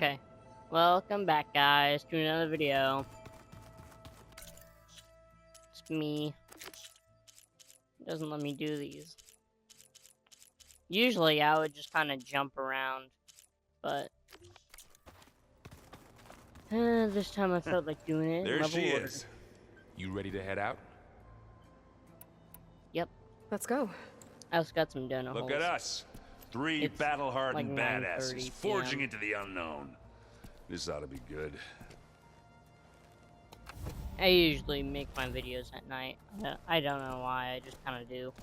Okay, welcome back, guys, to another video. It's me. It doesn't let me do these. Usually, I would just kind of jump around, but this time I felt like doing it. There Level she order. is. You ready to head out? Yep, Let's go. I also got some donut Look holes. at us. Three It's battle-hardened like badasses 9:30 forging PM. into the unknown. This ought to be good. I usually make my videos at night. I don't know why, I just kind of do.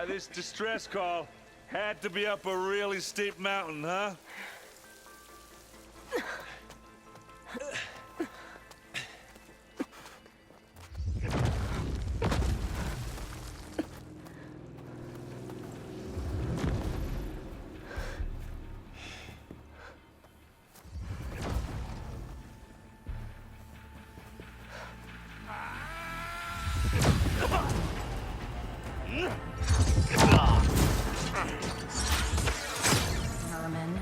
This distress call had to be up a really steep mountain, huh? Merman.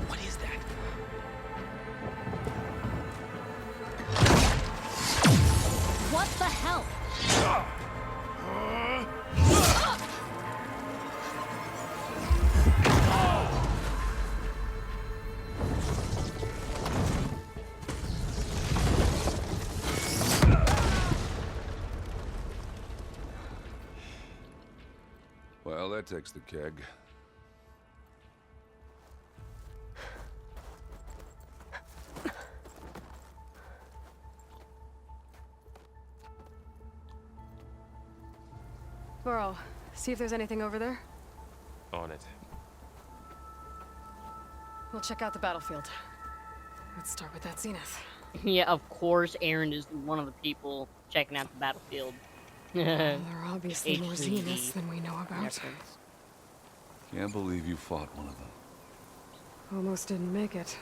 What is that? What the hell? Well, that takes the keg. Burrow, see if there's anything over there. On it. We'll check out the battlefield. Let's start with that zenith. Yeah, of course, Aaron is one of the people checking out the battlefield. There are obviously more HCD zeniths than we know about. reference. Can't believe you fought one of them. Almost didn't make it.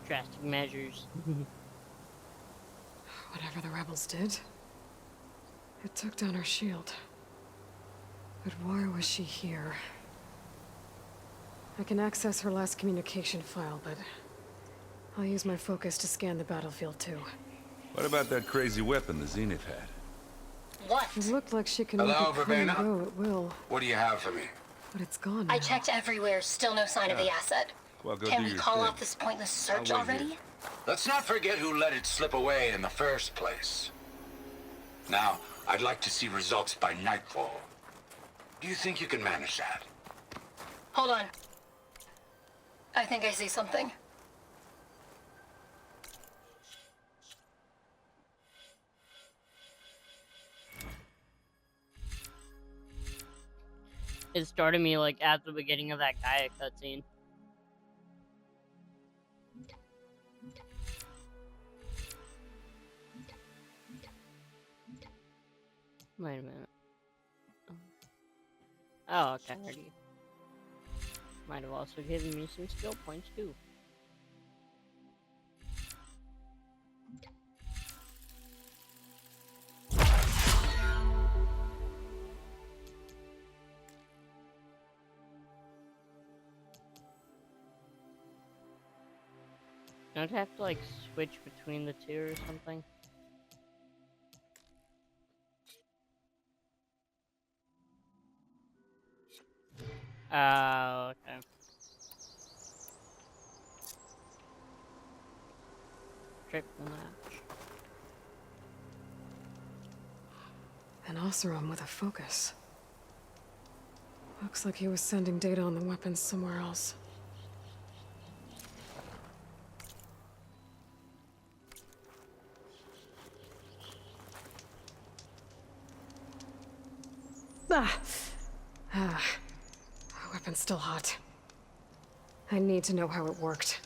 Drastic measures. Whatever the rebels did, it took down her shield. But why was she here? I can access her last communication file, but I'll use my focus to scan the battlefield too. What about that crazy weapon the Zenith had? What? It looked like she can Hello, make it come and Verbena? go at will, What do you have for me? but it's gone now. I checked everywhere, still no sign of the asset. Well, go Can do we your call thing. off this pointless search I'll wait already? here. Let's not forget who let it slip away in the first place. Now, I'd like to see results by nightfall. Do you think you can manage that? Hold on. I think I see something. It started me like at the beginning of that Gaia cutscene. Wait a minute. Oh, okay, already. Might have also given me some skill points too. Don't I have to like switch between the two or something? Oh, okay. Triple match. An Oseram with a focus. Looks like he was sending data on the weapons somewhere else. Our weapon's still hot. I need to know how it worked.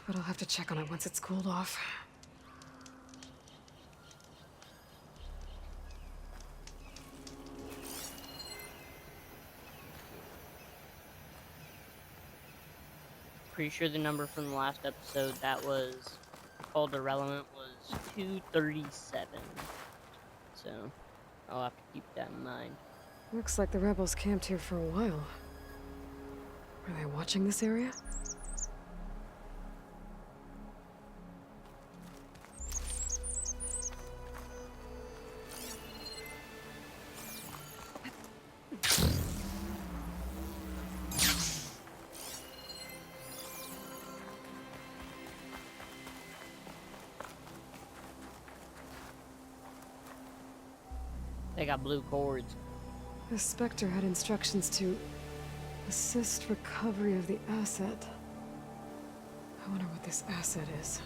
But I'll have to check on it once it's cooled off. pretty sure the number from the last episode that was called irrelevant was 237. So I'll have to keep that in mind. Looks like the rebels camped here for a while. Were they watching this area? They got blue cords. The Spectre had instructions to assist recovery of the asset. I wonder what this asset is.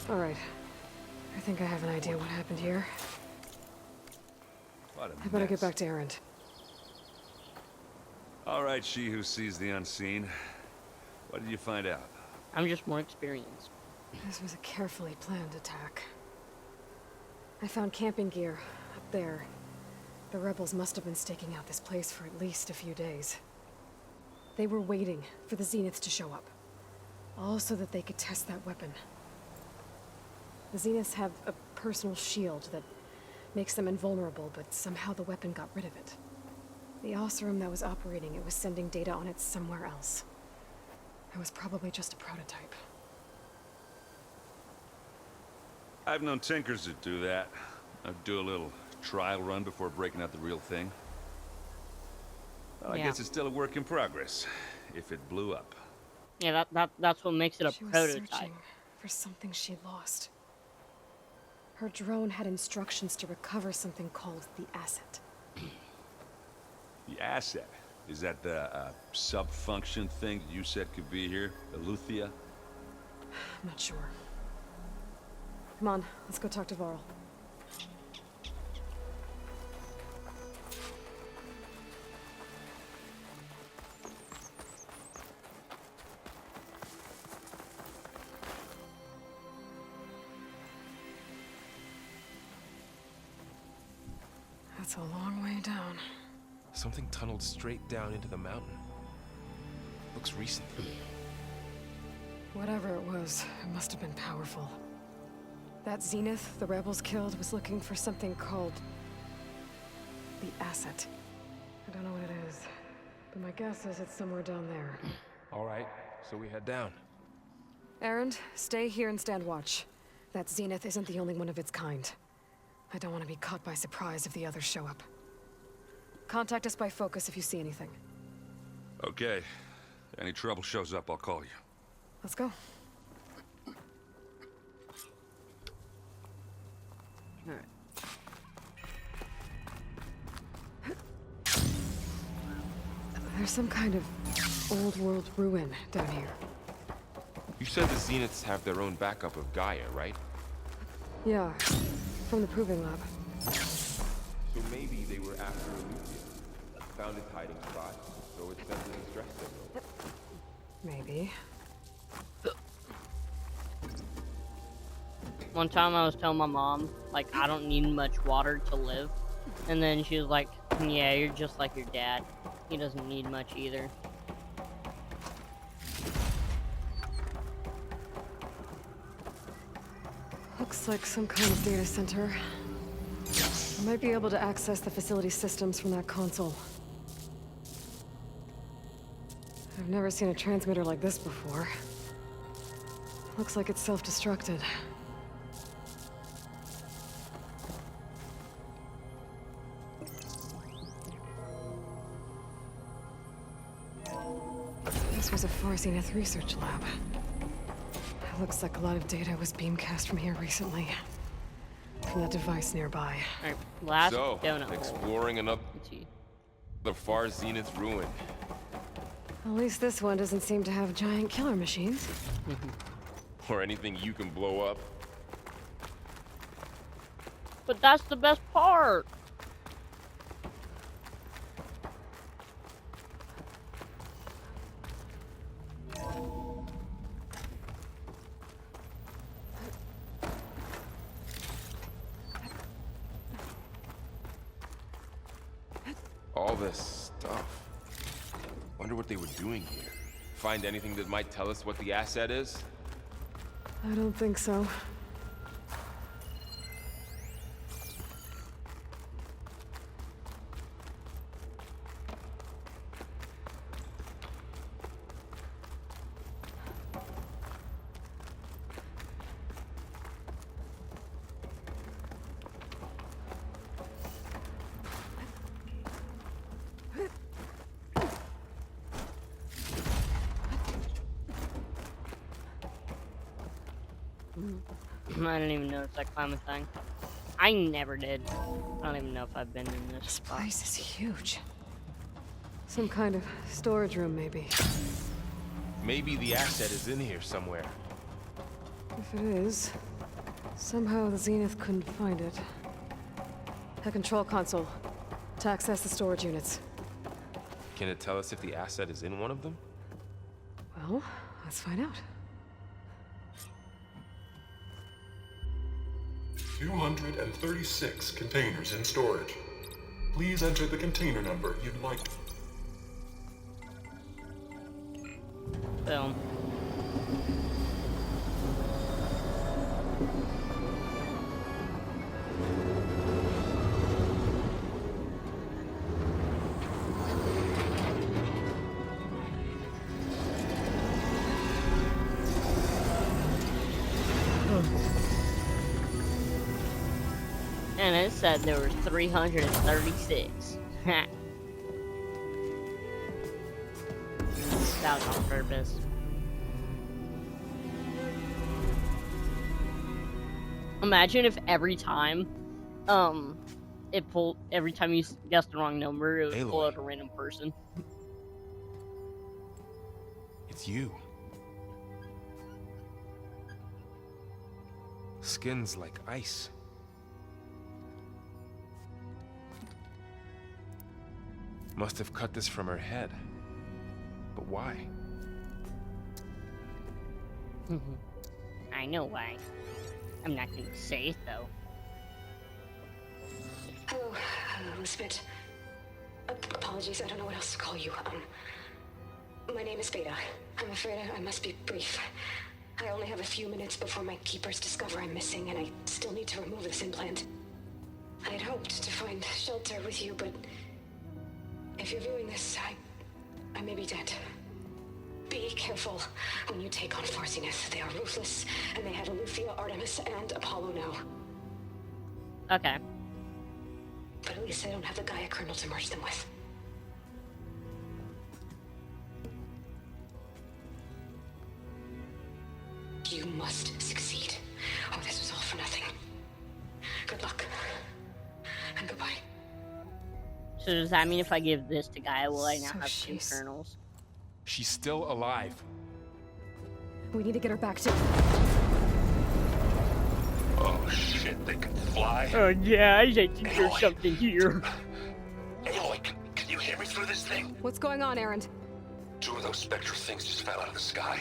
Alright. I think I have an idea what happened here. What a I better mess. get back to Erend. All right, she who sees the unseen. What did you find out? I'm just more experienced. This was a carefully planned attack. I found camping gear up there. The rebels must have been staking out this place for at least a few days. They were waiting for the Zeniths to show up. All so that they could test that weapon. The Zeniths have a personal shield that makes them invulnerable, but somehow the weapon got rid of it. The Oseram that was operating it was sending data on it somewhere else. It was probably just a prototype. I've known tinkers that do that. I'd do a little trial run before breaking out the real thing. Well, I Yeah. guess it's still a work in progress, if it blew up. Yeah, that's what makes it a She was prototype. searching for something she'd lost. Her drone had instructions to recover something called the asset. The asset? Is that the sub-function thing that you said could be here? The Luthia? I'm not sure. Come on, let's go talk to Varl. That's a long way down. Something tunneled straight down into the mountain. Looks recent. Whatever it was, it must have been powerful. That Zenith the rebels killed was looking for something called the asset. I don't know what it is, but my guess is it's somewhere down there. All right, so we head down. Erend, stay here and stand watch. That Zenith isn't the only one of its kind. I don't want to be caught by surprise if the others show up. Contact us by focus if you see anything. Okay. Any trouble shows up, I'll call you. Let's go. Alright. There's some kind of old world ruin down here. You said the Zeniths have their own backup of Gaia, right? Yeah, from the proving lab. So maybe they were after Luthia. Found its hiding spot, so it sent a distress signal. Maybe. One time I was telling my mom, like, I don't need much water to live. And then she was like, yeah, you're just like your dad. He doesn't need much either. Looks like some kind of data center. I might be able to access the facility systems from that console. I've never seen a transmitter like this before. Looks like it's self-destructed. This was a 4 Zenith research lab. It looks like a lot of data was beamcast from here recently. From that device nearby. Alright, last So, donut hole. exploring another Let's see. far Zenith ruin. At least this one doesn't seem to have giant killer machines. Or anything you can blow up. But that's the best part! All this stuff. Wonder what they were doing here. find anything that might tell us what the asset is? I don't think so. I didn't even notice that climbing thing. I never did. I don't even know if I've been in this This spot. place is huge. Some kind of storage room, maybe. Maybe the asset is in here somewhere. If it is, somehow the Zenith couldn't find it. A control console to access the storage units. Can it tell us if the asset is in one of them? Well, let's find out. 236 containers in storage. Please enter the container number you'd like. Boom. And it said there was 336. That was on purpose. Imagine if every time, every time you guessed the wrong number, it would pull Aloy. out a random person. It's you. Skin's like ice. Must have cut this from her head. But why? I know why. I'm not gonna say it though. Hello, Elizabeth. Apologies, I don't know what else to call you. My name is Beta. I'm afraid I must be brief. I only have a few minutes before my keepers discover I'm missing, and I still need to remove this implant. I had hoped to find shelter with you, but if you're viewing this, I may be dead. Be careful when you take on Far Zenith. They are ruthless, and they have Aletheia, Artemis, and Apollo now. Okay. But at least I don't have the Gaia kernel to merge them with. You must succeed, or this was all for nothing. Good luck. And goodbye. So does that mean if I give this to Gaia, will I now So have two she's- kernels? She's still alive. We need to get her back to... Oh shit, they can fly? Oh yeah, I think there's Aloy. something here. Aloy, can you hear me through this thing? What's going on, Erend? Two of those spectral things just fell out of the sky.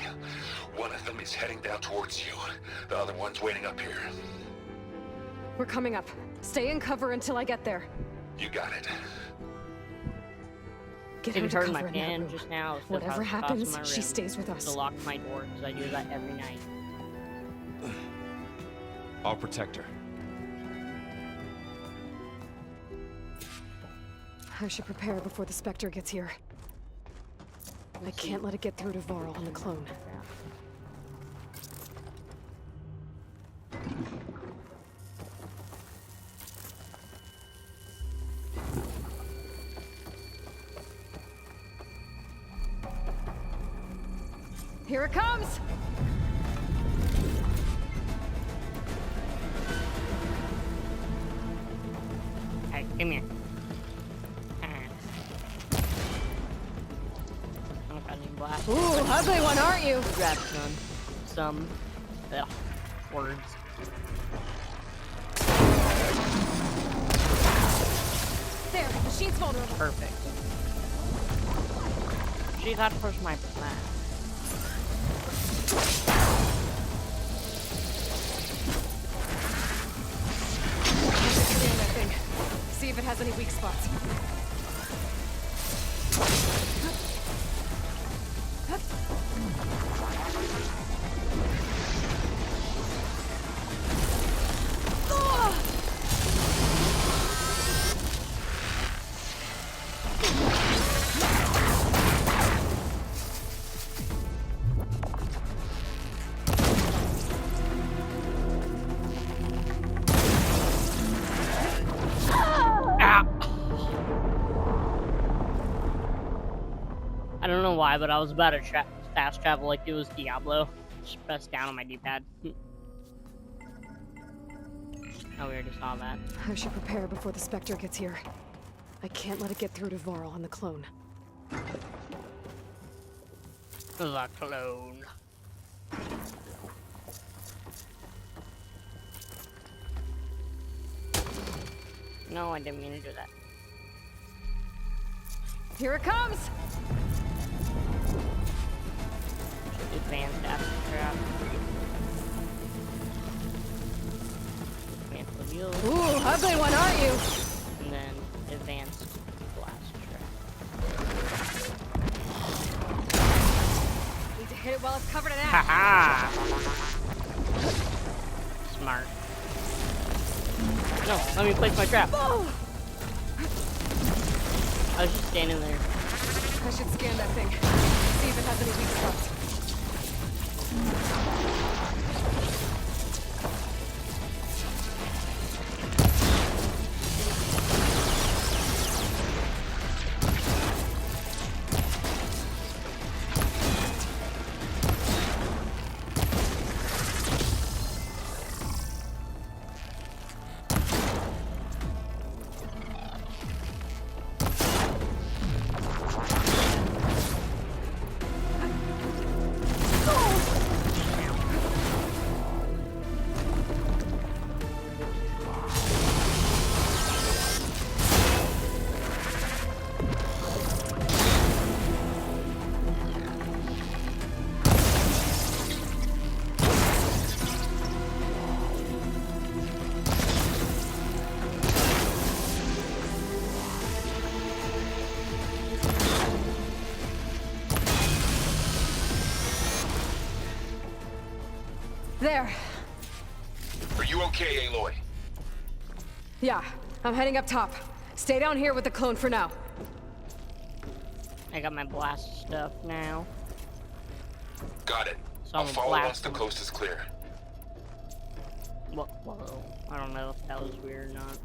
One of them is heading down towards you. The other one's waiting up here. We're coming up. Stay in cover until I get there. You got it. Get If her you to heard cover my in that pan room. just now, it's 'cause I Whatever was across happens, my she room stays with us. to lock my door, because I do that every night. I'll protect her. I should prepare before the Spectre gets here. I can't let it get through to Varl and the clone. Here it comes! Hey, come here. I'm not gonna blast. Ooh, ugly one, aren't you? Grab some words. There, machine's vulnerable. Perfect. She got to push my plan. Scan that thing. See if it has any weak spots. know why, but I was about to fast travel like it was Diablo. Just press down on my D-pad. Oh, we already saw that. I should prepare before the Spectre gets here. I can't let it get through to Varl and the clone. The clone. No, I didn't mean to do that. Here it comes! Advanced after trap. Advanced reveal. Ooh, ugly one, aren't you? And then advanced blast trap. Need to hit it while it's covered in ash. Haha! Smart. No, let me place my trap. Oh! I was just standing there. I should scan that thing. See if it has any weak spots. There. Are you okay, Aloy? Yeah, I'm heading up top. Stay down here with the clone for now. I got my blast stuff now. Got it. So I'll I'm follow once blasting. the coast is clear. Whoa. I don't know if that was weird or not.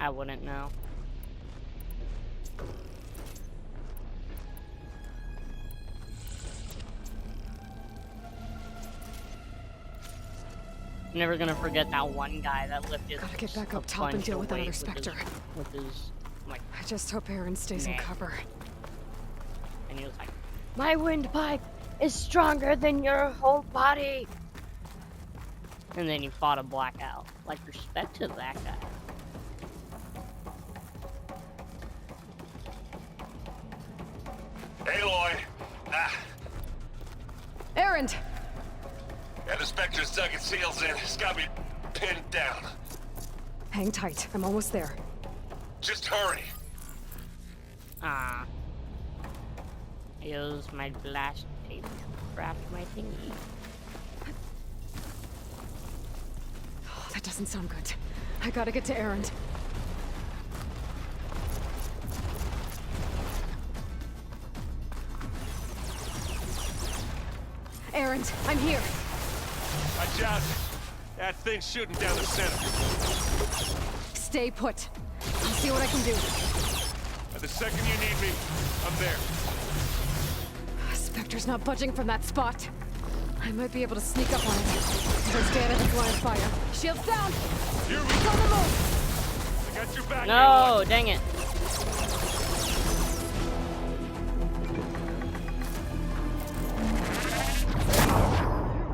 I wouldn't know. I'm never gonna forget that one guy that lifted. Gotta get back up a top and bunch deal of with that other weight Spectre. with his like, I just hope Aaron stays in Nah. cover. and he was like, "My windpipe is stronger than your whole body." And then he fought a blackout. Like, respect to that guy. Aloy! Aaron! Yeah, the Spectre's dug its heels in. It's got me pinned down. Hang tight. I'm almost there. Just hurry. Ah. I use my blast tape to craft my thingy. Oh, that doesn't sound good. I gotta get to Aaron. Aaron, I'm here. Watch out. That thing's shooting down the center. Stay put. I'll see what I can do. The second you need me, I'm there. Spectre's not budging from that spot. I might be able to sneak up on it. If I stay out of his line of fire. Shields down! Here we He's on the move! I got your back. No, dang it.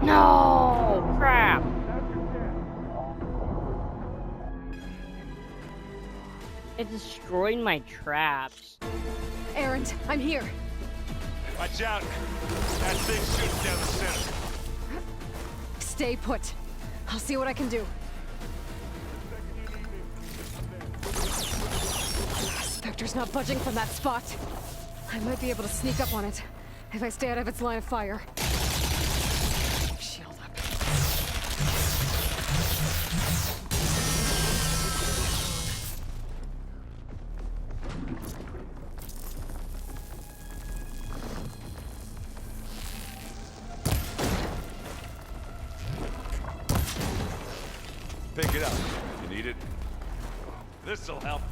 No, crap. It destroyed my traps. Aaron, I'm here. Watch out. That thing's shooting down the center. Stay put. I'll see what I can do. Spectre's not budging from that spot. I might be able to sneak up on it if I stay out of its line of fire. Shield up. Pick it up. You need it? This'll help.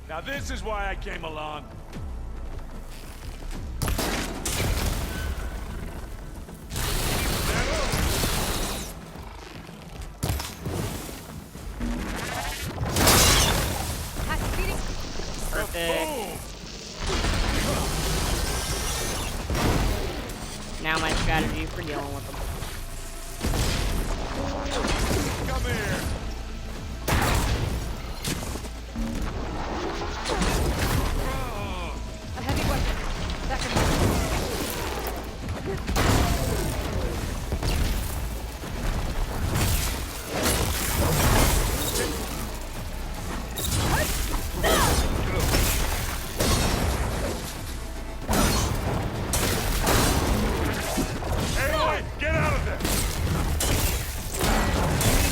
Now this is why I came along. Perfect. Now my strategy for dealing with them. Come here. A heavy weapon. That can help. Aloy, get out of there!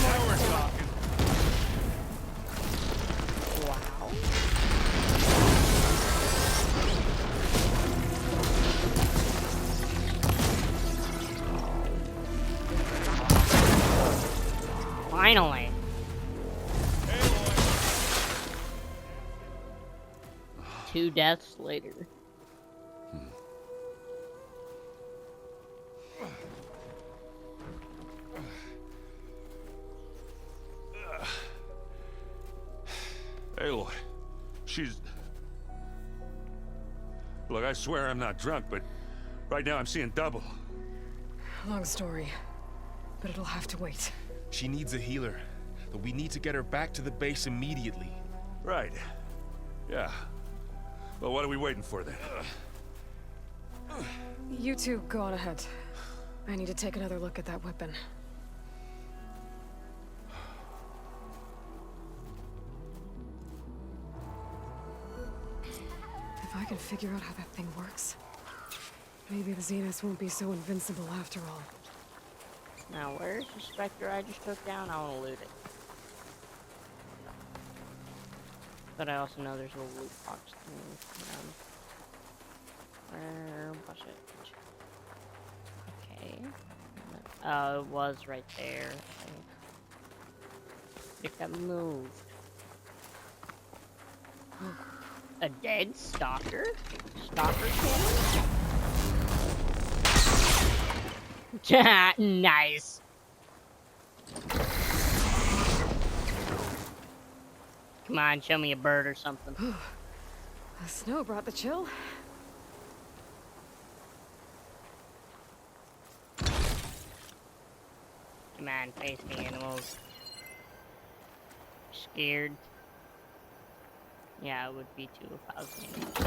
Now we're talking. Wow. Finally. Aloy. 2 deaths later. Aloy, she's... Look, I swear I'm not drunk, but right now I'm seeing double. Long story, but it'll have to wait. She needs a healer, but we need to get her back to the base immediately. Right. Yeah. Well, what are we waiting for then? You two go on ahead. I need to take another look at that weapon. If I can figure out how that thing works, maybe the Zeniths won't be so invincible after all. Now, where's the Spectre I just took down? I want to loot it. But I also know there's a loot box thing. Where was it? Okay. Oh, it was right there. I think I moved. A dead stalker? Stalker cannon? Nice. Come on, show me a bird or something. The snow brought the chill. Come on, face me, animals. Scared? Yeah, it would be too if I was animals.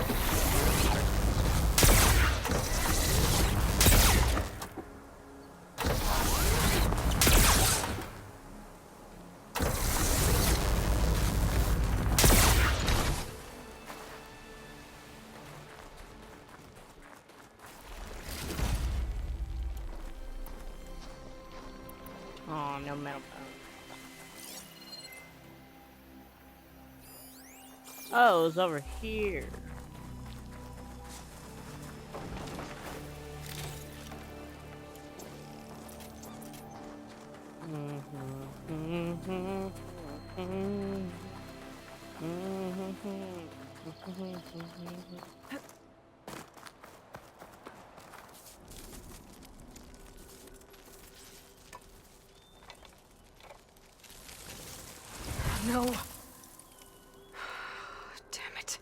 Oh, no metal bone. Oh, it was over here. No. Damn it.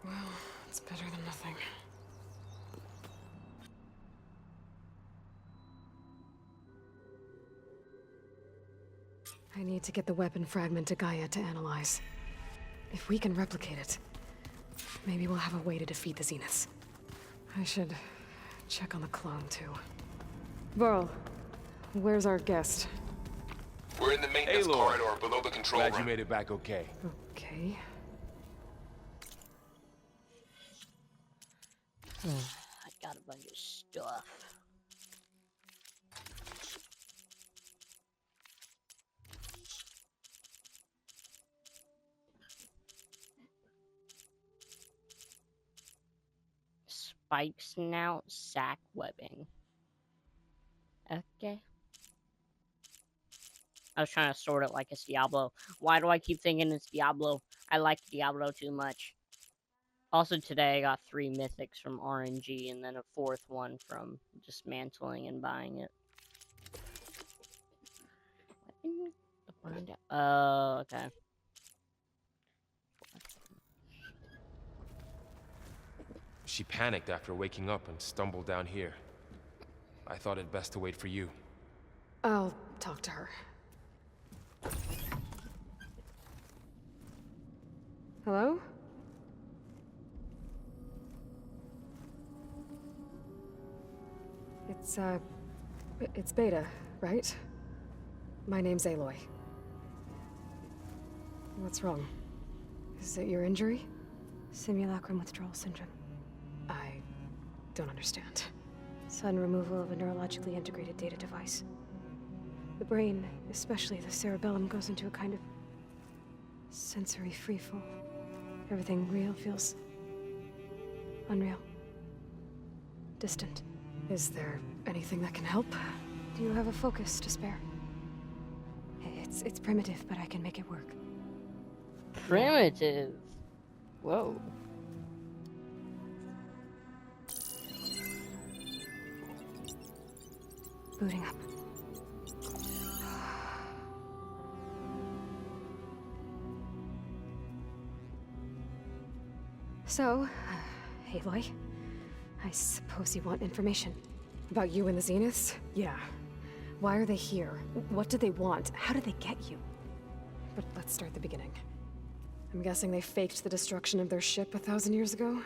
Well, it's better than nothing. I need to get the weapon fragment to Gaia to analyze. If we can replicate it, maybe we'll have a way to defeat the Zeniths. I should check on the clone, too. Varl, where's our guest? We're in the maintenance Aloy. corridor below the control Glad room. you made it back okay. Okay. I got a bunch of stuff. Spike snout, sack webbing. Okay. I was trying to sort it like it's Diablo. Why do I keep thinking it's Diablo? I like Diablo too much. Also today I got 3 mythics from RNG and then a 4th one from dismantling and buying it. Okay. She panicked after waking up and stumbled down here. I thought it best to wait for you. I'll talk to her. Hello? It's Beta, right? My name's Aloy. What's wrong? Is it your injury? Simulacrum withdrawal syndrome. I don't understand. Sudden removal of a neurologically integrated data device. The brain, especially the cerebellum, goes into a kind of sensory freefall. Everything real feels unreal. Distant. Is there anything that can help? Do you have a focus to spare? It's primitive, but I can make it work. Primitive. Whoa. Booting up. So, Aloy, I suppose you want information. About you and the Zeniths? Yeah. Why are they here? What do they want? How did they get you? But let's start the beginning. I'm guessing they faked the destruction of their ship 1,000 years ago?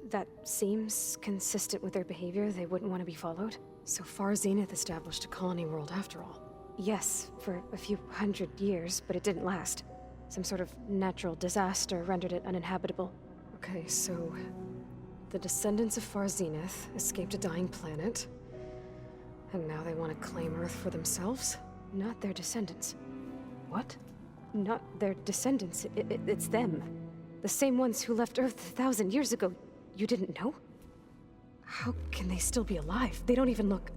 That seems consistent with their behavior. They wouldn't want to be followed. So far, Zenith established a colony world after all. Yes, for a few hundred years, but it didn't last. Some sort of natural disaster rendered it uninhabitable. Okay, so the descendants of Far Zenith escaped a dying planet, and now they want to claim Earth for themselves? Not their descendants. What? Not their descendants. It's them. The same ones who left Earth 1,000 years ago. You didn't know? How can they still be alive? They don't even look...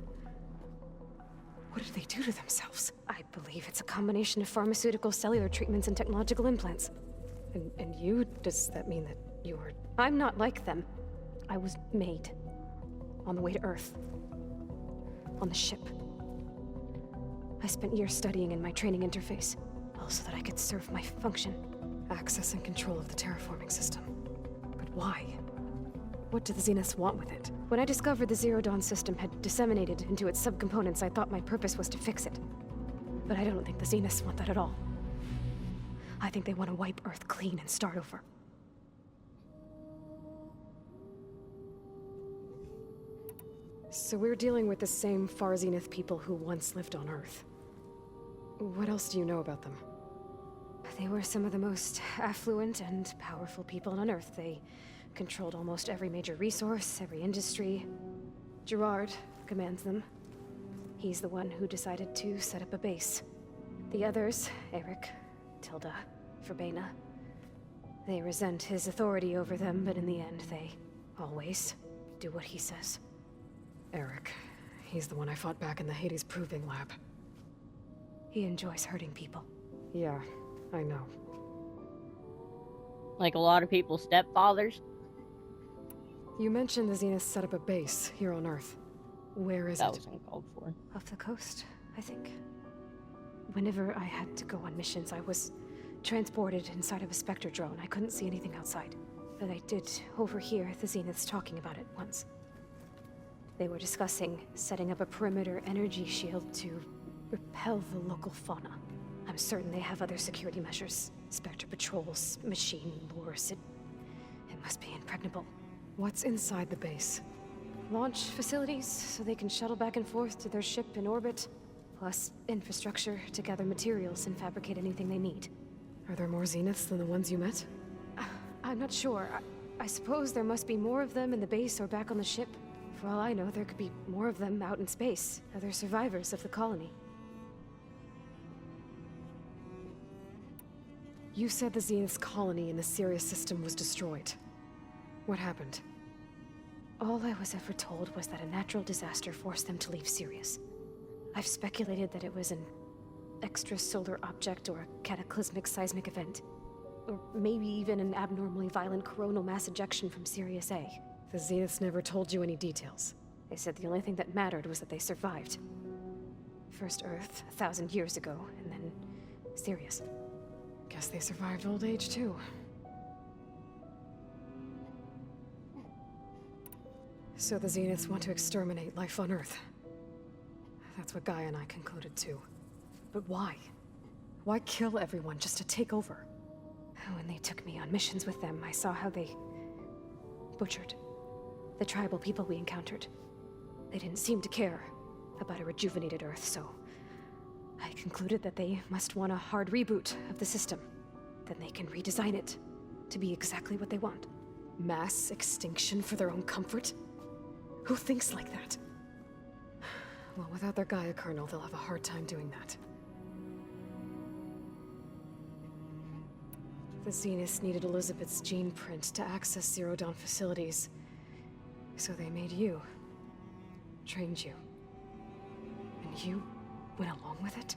What did they do to themselves? I believe it's a combination of pharmaceutical, cellular treatments, and technological implants. And you? Does that mean that you were... I'm not like them. I was made. On the way to Earth. On the ship. I spent years studying in my training interface, all so that I could serve my function. Access and control of the terraforming system. But why? What do the Zeniths want with it? When I discovered the Zero Dawn system had disseminated into its subcomponents, I thought my purpose was to fix it. But I don't think the Zeniths want that at all. I think they want to wipe Earth clean and start over. So we're dealing with the same Far Zenith people who once lived on Earth. What else do you know about them? They were some of the most affluent and powerful people on Earth. They controlled almost every major resource, every industry. Gerard commands them. He's the one who decided to set up a base. The others, Eric, Tilda, Verbena, they resent his authority over them, but in the end, they always do what he says. Eric. He's the one I fought back in the Hades Proving Lab. He enjoys hurting people. Yeah, I know. Like a lot of people's stepfathers. You mentioned the Zeniths set up a base here on Earth. Where is it? That was uncalled for. Off the coast, I think. Whenever I had to go on missions, I was transported inside of a Spectre drone. I couldn't see anything outside. But I did overhear the Zeniths talking about it once. They were discussing setting up a perimeter energy shield to repel the local fauna. I'm certain they have other security measures. Spectre patrols, machine lures. It must be impregnable. What's inside the base? Launch facilities, so they can shuttle back and forth to their ship in orbit. Plus infrastructure to gather materials and fabricate anything they need. Are there more Zeniths than the ones you met? I'm not sure. I suppose there must be more of them in the base or back on the ship. For all I know, there could be more of them out in space. Other survivors of the colony. You said the Zenith's colony in the Sirius system was destroyed. What happened? All I was ever told was that a natural disaster forced them to leave Sirius. I've speculated that it was an extrasolar object or a cataclysmic seismic event. Or maybe even an abnormally violent coronal mass ejection from Sirius A. The Zeniths never told you any details. They said the only thing that mattered was that they survived. First Earth, 1,000 years ago, and then Serious. Guess they survived old age, too. So the Zeniths want to exterminate life on Earth. That's what Gaia and I concluded, too. But why? Why kill everyone just to take over? When they took me on missions with them, I saw how they butchered the tribal people we encountered. They didn't seem to care about a rejuvenated Earth, so I concluded that they must want a hard reboot of the system. Then they can redesign it to be exactly what they want. Mass extinction for their own comfort? Who thinks like that? Well, without their Gaia kernel, they'll have a hard time doing that. The Zeniths needed Elizabeth's gene print to access Zero Dawn facilities. So they made you. Trained you. And you went along with it?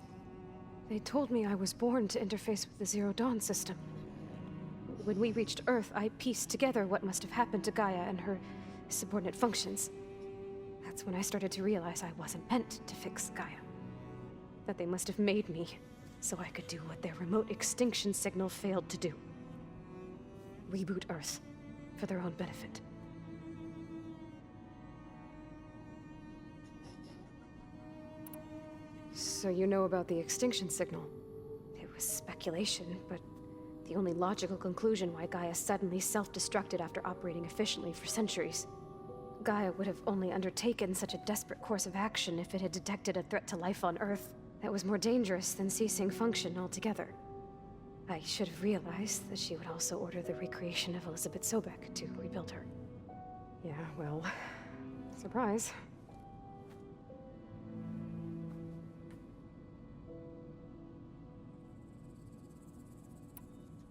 They told me I was born to interface with the Zero Dawn system. When we reached Earth, I pieced together what must have happened to Gaia and her subordinate functions. That's when I started to realize I wasn't meant to fix Gaia. That they must have made me so I could do what their remote extinction signal failed to do. Reboot Earth for their own benefit. So you know about the extinction signal? It was speculation, but the only logical conclusion why Gaia suddenly self-destructed after operating efficiently for centuries. Gaia would have only undertaken such a desperate course of action if it had detected a threat to life on Earth that was more dangerous than ceasing function altogether. I should have realized that she would also order the recreation of Elizabeth Sobek to rebuild her. Yeah, well, surprise.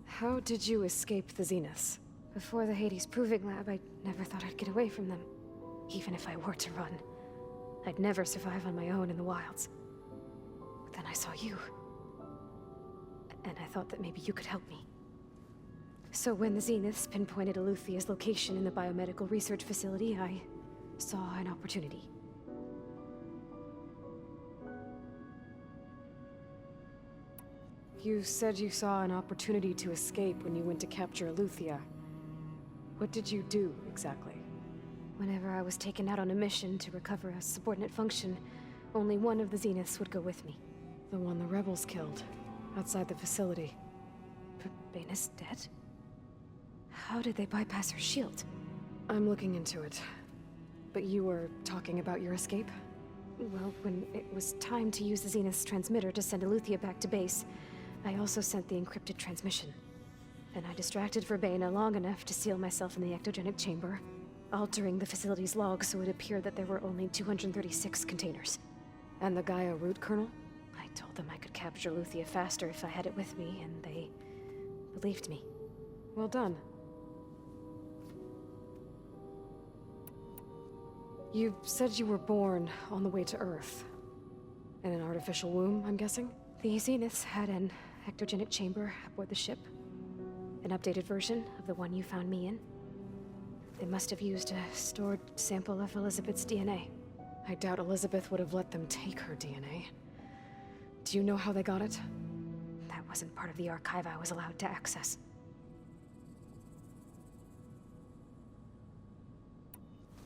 How did you escape the Zeniths? Before the Hades Proving Lab, I never thought I'd get away from them. Even if I were to run, I'd never survive on my own in the wilds. But then I saw you. And I thought that maybe you could help me. So when the Zeniths pinpointed Eluthia's location in the biomedical research facility, I saw an opportunity. You said you saw an opportunity to escape when you went to capture Eluthia. What did you do, exactly? Whenever I was taken out on a mission to recover a subordinate function, only one of the Zeniths would go with me. The one the rebels killed, outside the facility. But Baina's dead? How did they bypass her shield? I'm looking into it. But you were talking about your escape? Well, when it was time to use the Zenith's transmitter to send Eluthia back to base, I also sent the encrypted transmission. And I distracted Verbena long enough to seal myself in the ectogenic chamber, altering the facility's log so it appeared that there were only 236 containers. And the Gaia root kernel? I told them I could capture Eluthia faster if I had it with me, and they believed me. Well done. You said you were born on the way to Earth. In an artificial womb, I'm guessing? The Zeniths had an ectogenic chamber aboard the ship. An updated version of the one you found me in. They must have used a stored sample of Elizabeth's DNA. I doubt Elizabeth would have let them take her DNA. Do you know how they got it? That wasn't part of the archive I was allowed to access.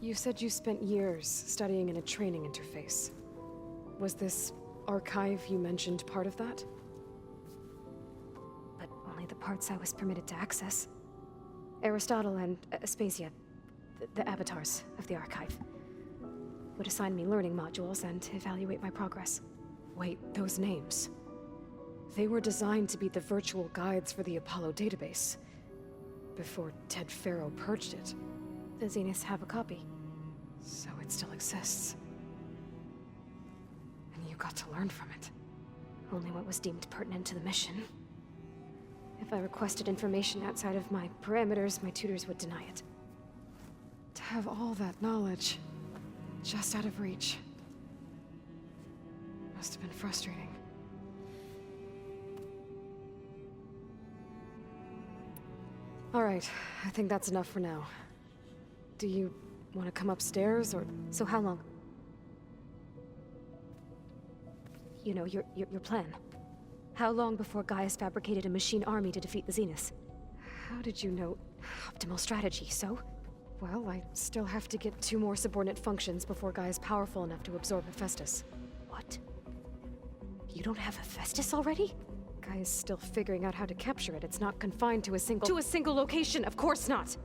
You said you spent years studying in a training interface. Was this archive you mentioned part of that? But only the parts I was permitted to access. Aristotle and Aspasia, the avatars of the archive, would assign me learning modules and evaluate my progress. Wait, those names. They were designed to be the virtual guides for the Apollo database, before Ted Faro purged it. The Zeniths have a copy. So it still exists. And you got to learn from it. Only what was deemed pertinent to the mission. If I requested information outside of my parameters, my tutors would deny it. To have all that knowledge, just out of reach. Must have been frustrating. All right, I think that's enough for now. Do you want to come upstairs, or...? So how long? You know, your plan. How long before Gaius fabricated a machine army to defeat the Zeniths? How did you know? Optimal strategy, so? Well, I still have to get 2 more subordinate functions before Guy is powerful enough to absorb Hephaestus. What? You don't have Hephaestus already? Guy is still figuring out how to capture it. It's not confined to a single location, of course not!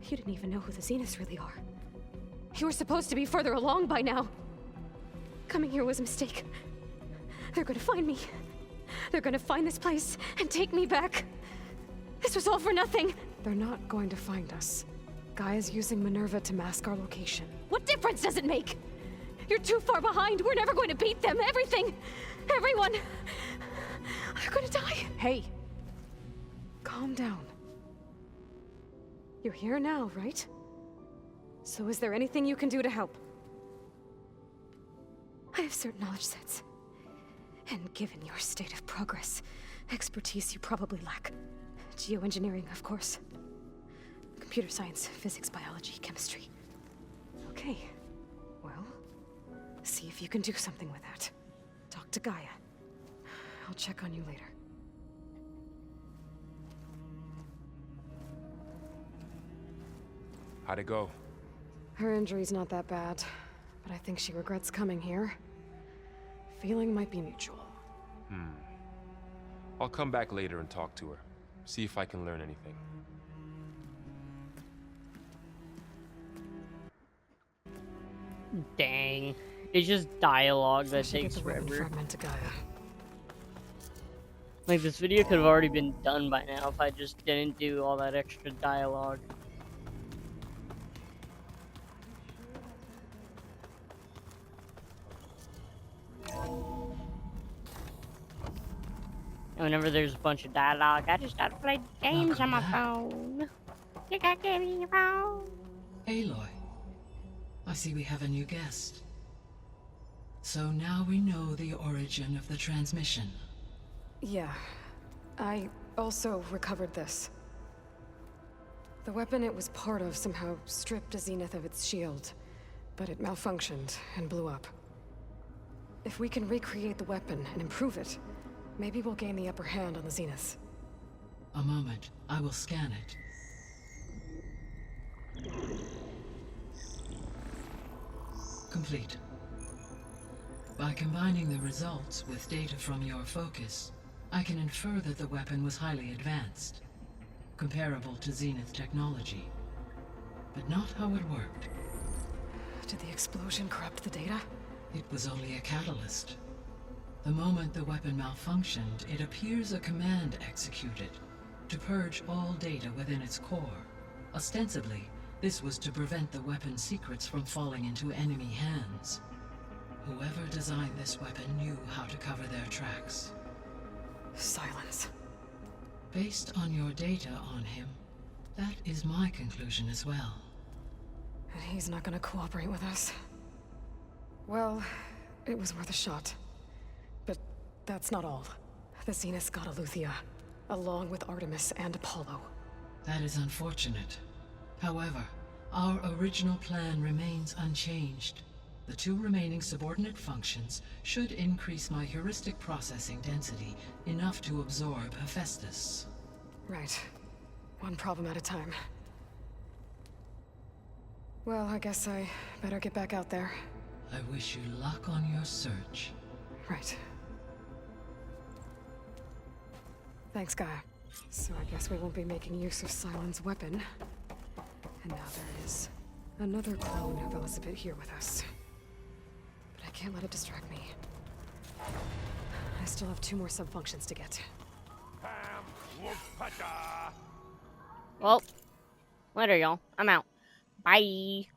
You didn't even know who the Zeniths really are. You were supposed to be further along by now! Coming here was a mistake. They're gonna find me. They're gonna find this place and take me back. This was all for nothing. They're not going to find us. Guy is using Minerva to mask our location. What difference does it make? You're too far behind. We're never going to beat them. Everything. Everyone. They're gonna die. Hey. Calm down. You're here now, right? So is there anything you can do to help? I have certain knowledge sets. And given your state of progress, expertise you probably lack. Geoengineering, of course. Computer science, physics, biology, chemistry. Okay. Well, see if you can do something with that. Talk to Gaia. I'll check on you later. How'd it go? Her injury's not that bad, but I think she regrets coming here. Feeling might be mutual. I'll come back later and talk to her. See if I can learn anything. Dang. It's just dialogue that I should takes get the weapon forever. fragment to Gaia. Like, this video could have already been done by now if I just didn't do all that extra dialogue. And whenever there's a bunch of dialogue, I just start to play games on my phone. You got games on your phone? Aloy, I see we have a new guest. So now we know the origin of the transmission. Yeah. I also recovered this. The weapon it was part of somehow stripped a Zenith of its shield, but it malfunctioned and blew up. If we can recreate the weapon and improve it, maybe we'll gain the upper hand on the Zeniths. A moment, I will scan it. Complete. By combining the results with data from your focus, I can infer that the weapon was highly advanced, comparable to Zenith technology, but not how it worked. Did the explosion corrupt the data? It was only a catalyst. The moment the weapon malfunctioned, it appears a command executed to purge all data within its core. Ostensibly, this was to prevent the weapon's secrets from falling into enemy hands. Whoever designed this weapon knew how to cover their tracks. Silence. Based on your data on him, that is my conclusion as well. And he's not gonna cooperate with us. Well, it was worth a shot. But that's not all. The Zeniths got Eleuthia, along with Artemis and Apollo. That is unfortunate. However, our original plan remains unchanged. The 2 remaining subordinate functions should increase my heuristic processing density enough to absorb Hephaestus. Right. One problem at a time. Well, I guess I better get back out there. I wish you luck on your search. Right. Thanks, Gaia. So I guess we won't be making use of Silent's weapon. And now there is another clone of Elizabeth here with us. But I can't let it distract me. I still have 2 more sub-functions to get. Well, later, y'all. I'm out. Bye.